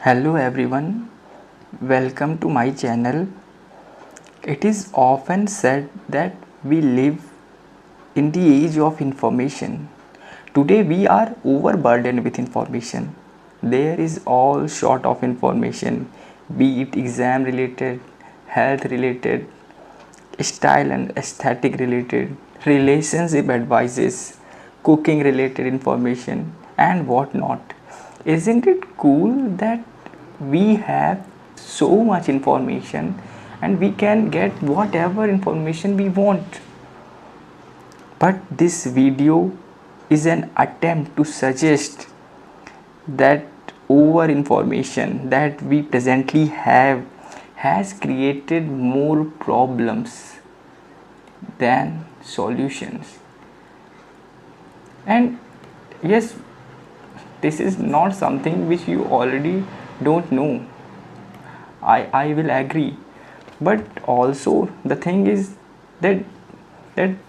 Hello everyone, welcome to my channel. It is often said that we live in the age of information. Today we are overburdened with information. There is all sort of information, be it exam related, health related, style and aesthetic related, relationship advices, cooking related information, and whatnot. Isn't it cool that we have so much information and we can get whatever information we want? But this video is an attempt to suggest that over information that we presently have has created more problems than solutions. And yes, this is not something which you already don't know. I will agree. But also the thing is that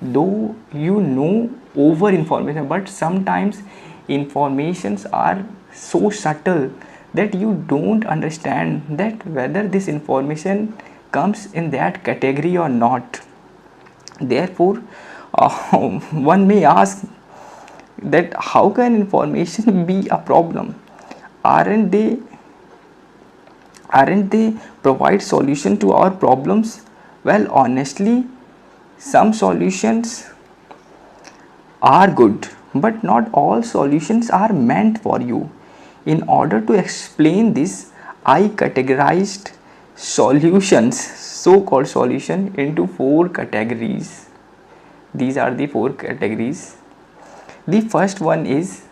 though you know over information, but sometimes informations are so subtle that you don't understand that whether this information comes in that category or not. Therefore, one may ask that how can information be a problem? Aren't they aren't they provide solution to our problems? Well, honestly, some solutions are good, but not all solutions are meant for you. In order to explain this, I categorized solutions, so-called solution, into four categories. These are the four categories. The first one is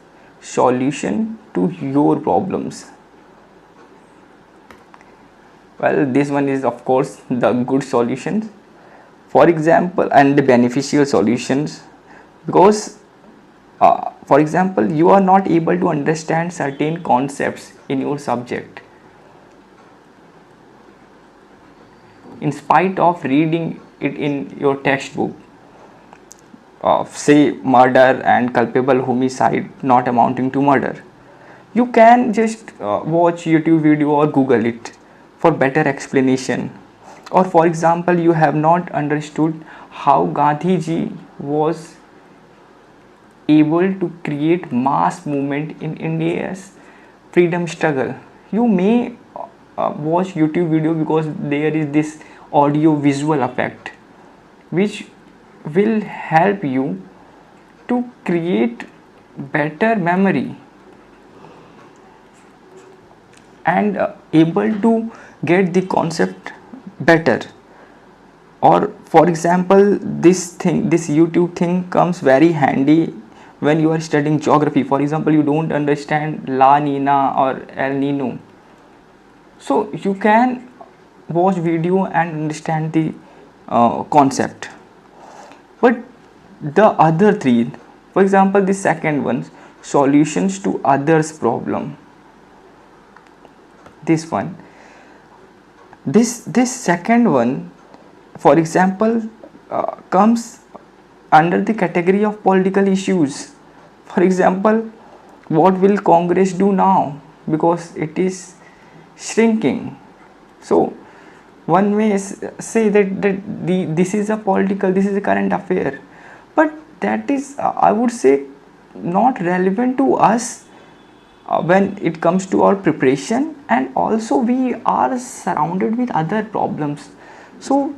solution to your problems. Well, this one is of course the good solutions, for example, and the beneficial solutions, because for example, you are not able to understand certain concepts in your subject in spite of reading it in your textbook, say murder and culpable homicide not amounting to murder. You can just watch YouTube video or Google it for better explanation. Or for example, you have not understood how Gandhi ji was able to create mass movement in India's freedom struggle. You may watch YouTube video because there is this audio visual effect which will help you to create better memory and able to get the concept better. Or for example, this YouTube thing comes very handy when you are studying geography. For example, you don't understand La Nina or El Nino, so you can watch video and understand the concept. But the other three, for example, the second one, solutions to others problem, this one, this second one, for example, comes under the category of political issues. For example, what will Congress do now, because it is shrinking? So one may say that this is a political, this is a current affair, but that is I would say not relevant to us when it comes to our preparation, and also we are surrounded with other problems. So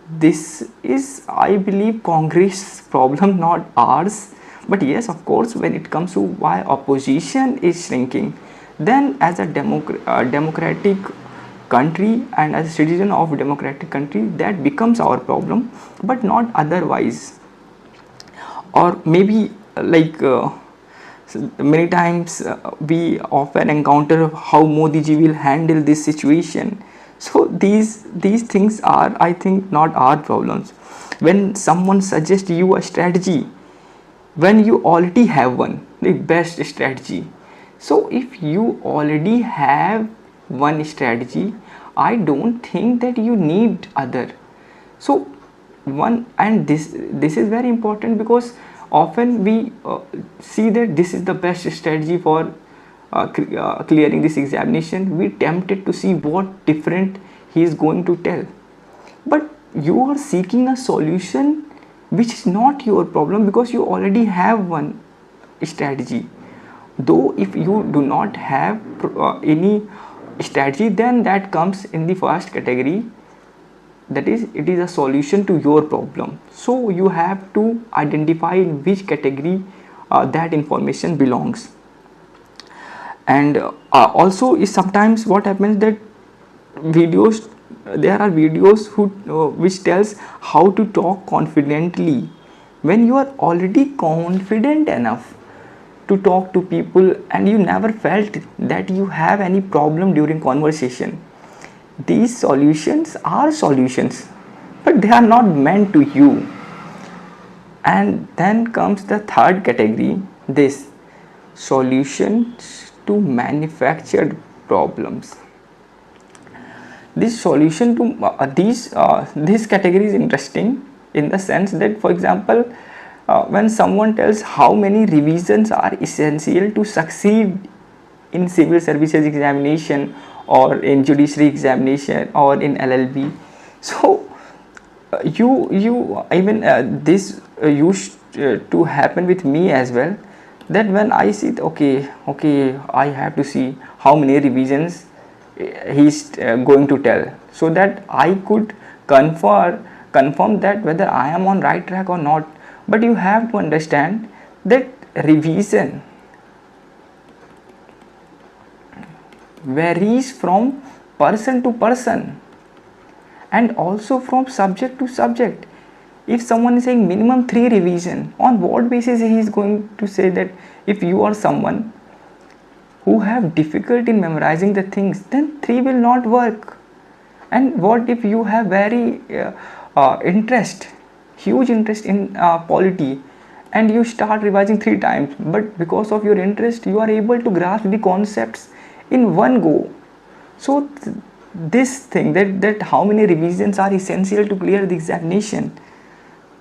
this is, I believe, Congress problem, not ours. But yes, of course, when it comes to why opposition is shrinking, then as a democratic country and as a citizen of a democratic country, that becomes our problem, but not otherwise. Or maybe many times we often encounter how Modi ji will handle this situation. So these things are, I think, not our problems. When someone suggests you a strategy when you already have one, the best strategy. So if you already have one strategy, I don't think that you need other. So one, and this is very important, because often we see that this is the best strategy for clearing this examination, we tempted to see what different he is going to tell. But you are seeking a solution which is not your problem, because you already have one strategy. Though if you do not have any strategy, then that comes in the first category, that is, it is a solution to your problem. So you have to identify in which category that information belongs. And also is sometimes what happens that videos, there are videos who which tells how to talk confidently, when you are already confident enough to talk to people and you never felt that you have any problem during conversation. These solutions are solutions, but they are not meant to you. And then comes the third category, this solutions to manufactured problems. This solution to this category is interesting in the sense that, for example, when someone tells how many revisions are essential to succeed in civil services examination or in judiciary examination or in LLB, so you even this used to happen with me as well, that when I see okay, I have to see how many revisions he's going to tell, so that I could confirm that whether I am on right track or not. But you have to understand that revision varies from person to person and also from subject to subject. If someone is saying minimum 3 revision, on what basis he is going to say that? If you are someone who have difficulty in memorizing the things, then 3 will not work. And what if you have very huge interest in polity, and you start revising 3 times, but because of your interest you are able to grasp the concepts in one go. So this thing, that how many revisions are essential to clear the examination,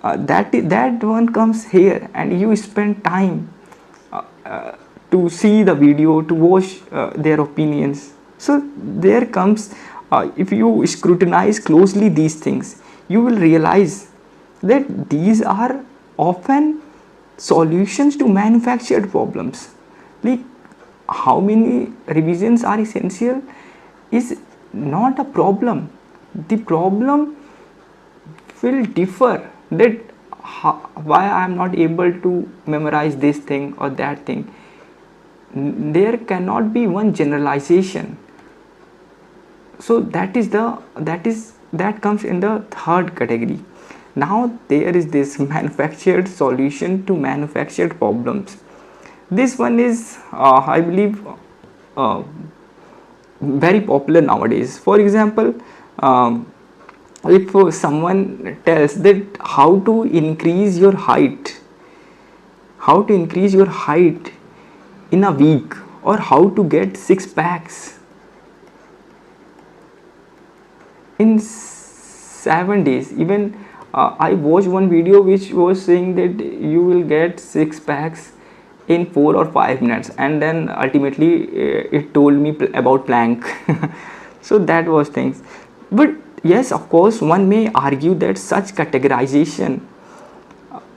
that one comes here, and you spend time to see the video, to watch their opinions. So there comes, if you scrutinize closely these things, you will realize that these are often solutions to manufactured problems. Like, how many revisions are essential is not a problem. The problem will differ, that why I am not able to memorize this thing or that thing. There cannot be one generalization. So that comes in the third category. Now there is this manufactured solution to manufactured problems. This one is I believe very popular nowadays. For example, if someone tells that how to increase your height in a week, or how to get 6 packs in 7 days. Even I watched one video which was saying that you will get 6 packs in 4 or 5 minutes, and then ultimately it told me about plank. So that was things. But yes, of course, one may argue that such categorization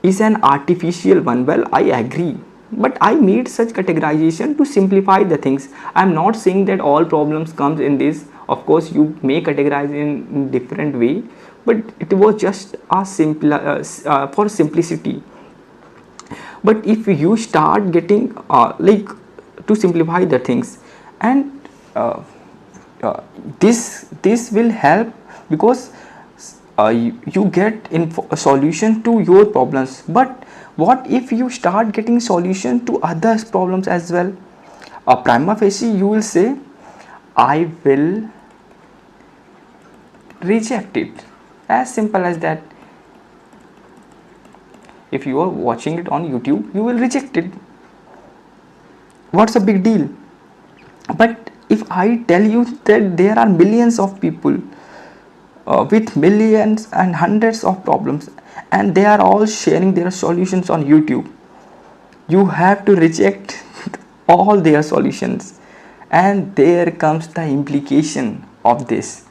is an artificial one. Well, I agree, but I made such categorization to simplify the things. I am not saying that all problems comes in this. Of course, you may categorize in different way, but it was just a for simplicity. But if you start getting like to simplify the things, and this will help, because you get a solution to your problems. But what if you start getting solution to others' problems as well? Prima facie you will say, I will reject it. As simple as that. If you are watching it on YouTube, you will reject it. What's a big deal? But if I tell you that there are millions of people with millions and hundreds of problems, and they are all sharing their solutions on YouTube, you have to reject all their solutions. And there comes the implication of this.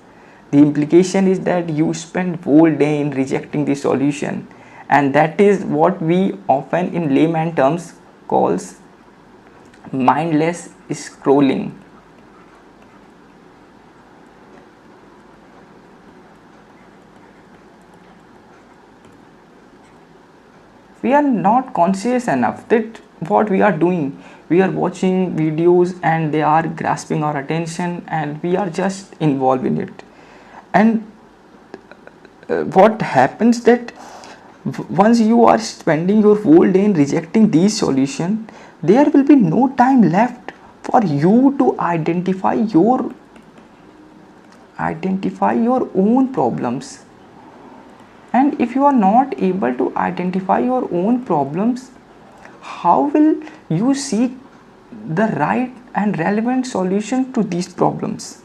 The implication is that you spend whole day in rejecting the solution, and that is what we often in layman terms calls mindless scrolling. We are not conscious enough that what we are doing. We are watching videos and they are grasping our attention, and we are just involved in it. And what happens that once you are spending your whole day in rejecting these solutions, there will be no time left for you to identify your own problems. And if you are not able to identify your own problems, how will you seek the right and relevant solution to these problems?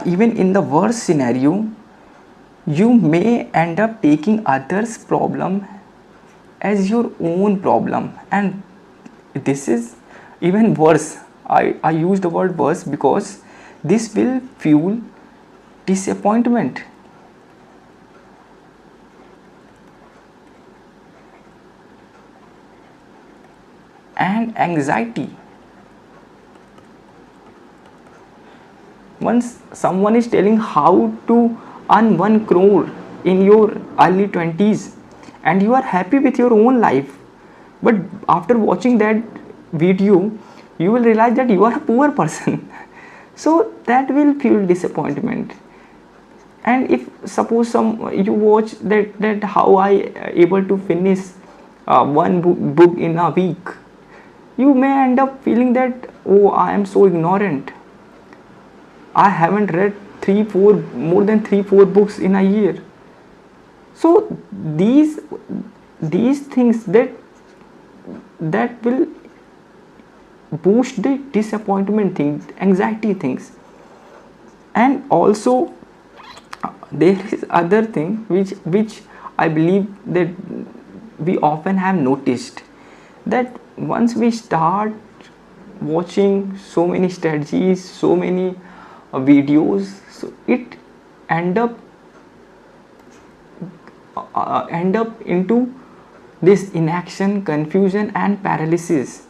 Even in the worst scenario, you may end up taking others' problem as your own problem, and this is even worse. I use the word worse because this will fuel disappointment and anxiety. Once someone is telling how to earn 1 crore in your early 20s and you are happy with your own life, but after watching that video you will realize that you are a poor person. So that will fuel disappointment. And if suppose you watch that how I able to finish one book in a week, you may end up feeling that, oh, I am so ignorant, I haven't read more than 3-4 books in a year. So these things that will boost the disappointment things, anxiety things. And also there is other thing which I believe that we often have noticed, that once we start watching so many strategies, so many videos, so it end up into this inaction, confusion and paralysis,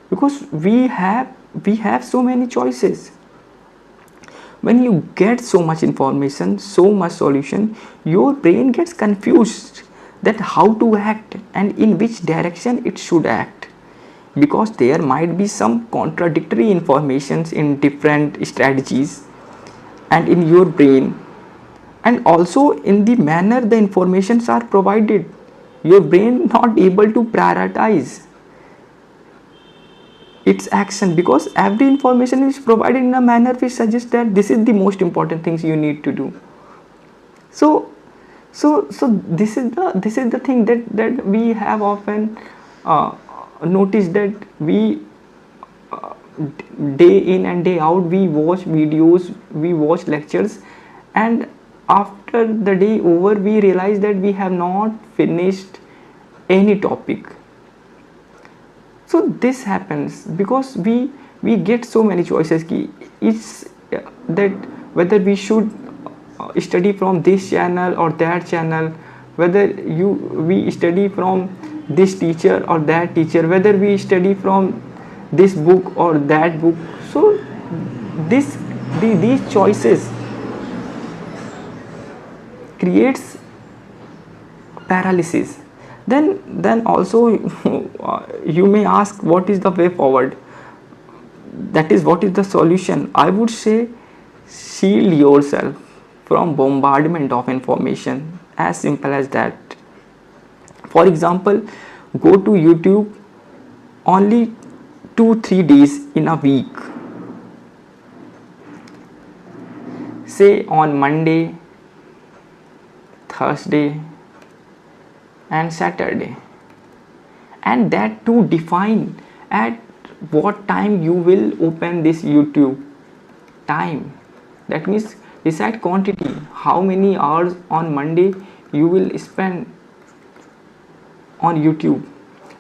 because we have so many choices. When you get so much information, so much solution, your brain gets confused that how to act and in which direction it should act, because there might be some contradictory informations in different strategies and in your brain, and also in the manner the informations are provided, your brain not able to prioritize its action, because every information is provided in a manner which suggests that this is the most important things you need to do. So this is the thing that we have often noticed, that we day in and day out we watch videos, we watch lectures, and after the day over we realize that we have not finished any topic. So this happens because we get so many choices. It's that whether we should study from this channel or that channel, whether we study from this teacher or that teacher, whether we study from this book or that book. So these choices creates paralysis. Then also you may ask, what is the way forward? That is, what is the solution? I would say, shield yourself from bombardment of information, as simple as that. For example, go to YouTube only 2-3 days in a week, say on Monday, Thursday and Saturday, and that too define at what time you will open this YouTube time. That means decide quantity, how many hours on Monday you will spend on YouTube,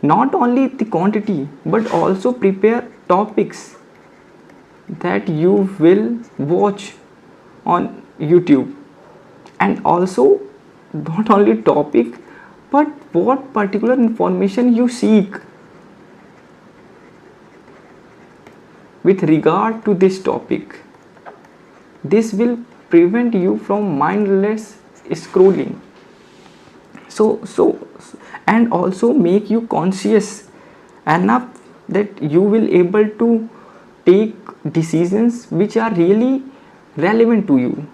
Not only the quantity but also prepare topics that you will watch on YouTube, and also not only topic but what particular information you seek with regard to this topic. This will prevent you from mindless scrolling. So and also make you conscious enough that you will able to take decisions which are really relevant to you.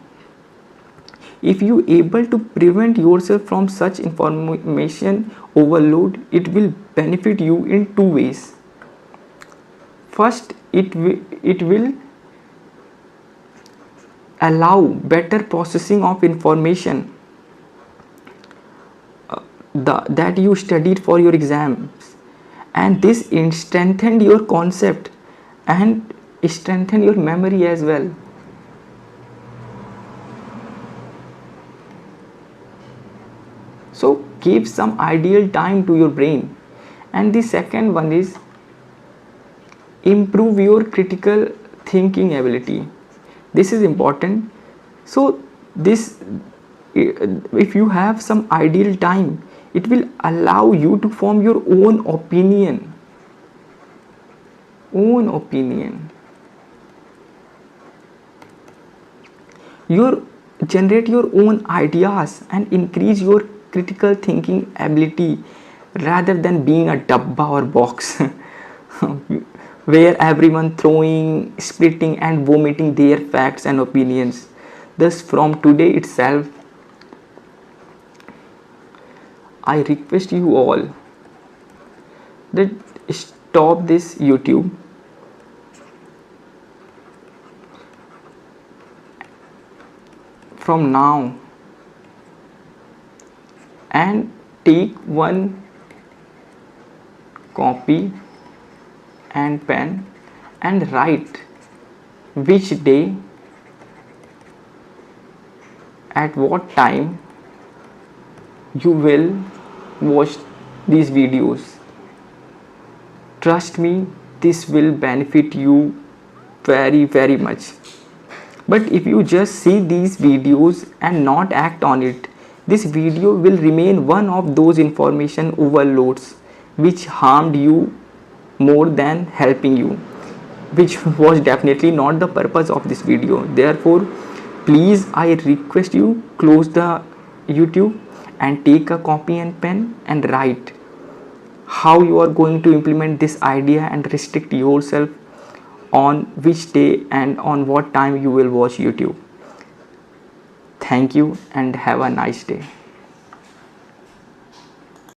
If you able to prevent yourself from such information overload, it will benefit you in two ways. First, it will allow better processing of information that you studied for your exams, and this strengthened your concept and strengthen your memory as well. So give some ideal time to your brain. And the second one is improve your critical thinking ability. This is important. So this, if you have some ideal time, it will allow you to form your own opinion. Generate your own ideas and increase your critical thinking ability, rather than being a dabba or box where everyone throwing, splitting and vomiting their facts and opinions. Thus, from today itself, I request you all that stop this YouTube. From now, and take one copy and pen and write which day, at what time you will watch these videos. Trust me, this will benefit you very much. But if you just see these videos and not act on it, this video will remain one of those information overloads which harmed you more than helping you, which was definitely not the purpose of this video. Therefore, please, I request you, close the YouTube and take a copy and pen and write how you are going to implement this idea and restrict yourself on which day and on what time you will watch YouTube. Thank you and have a nice day.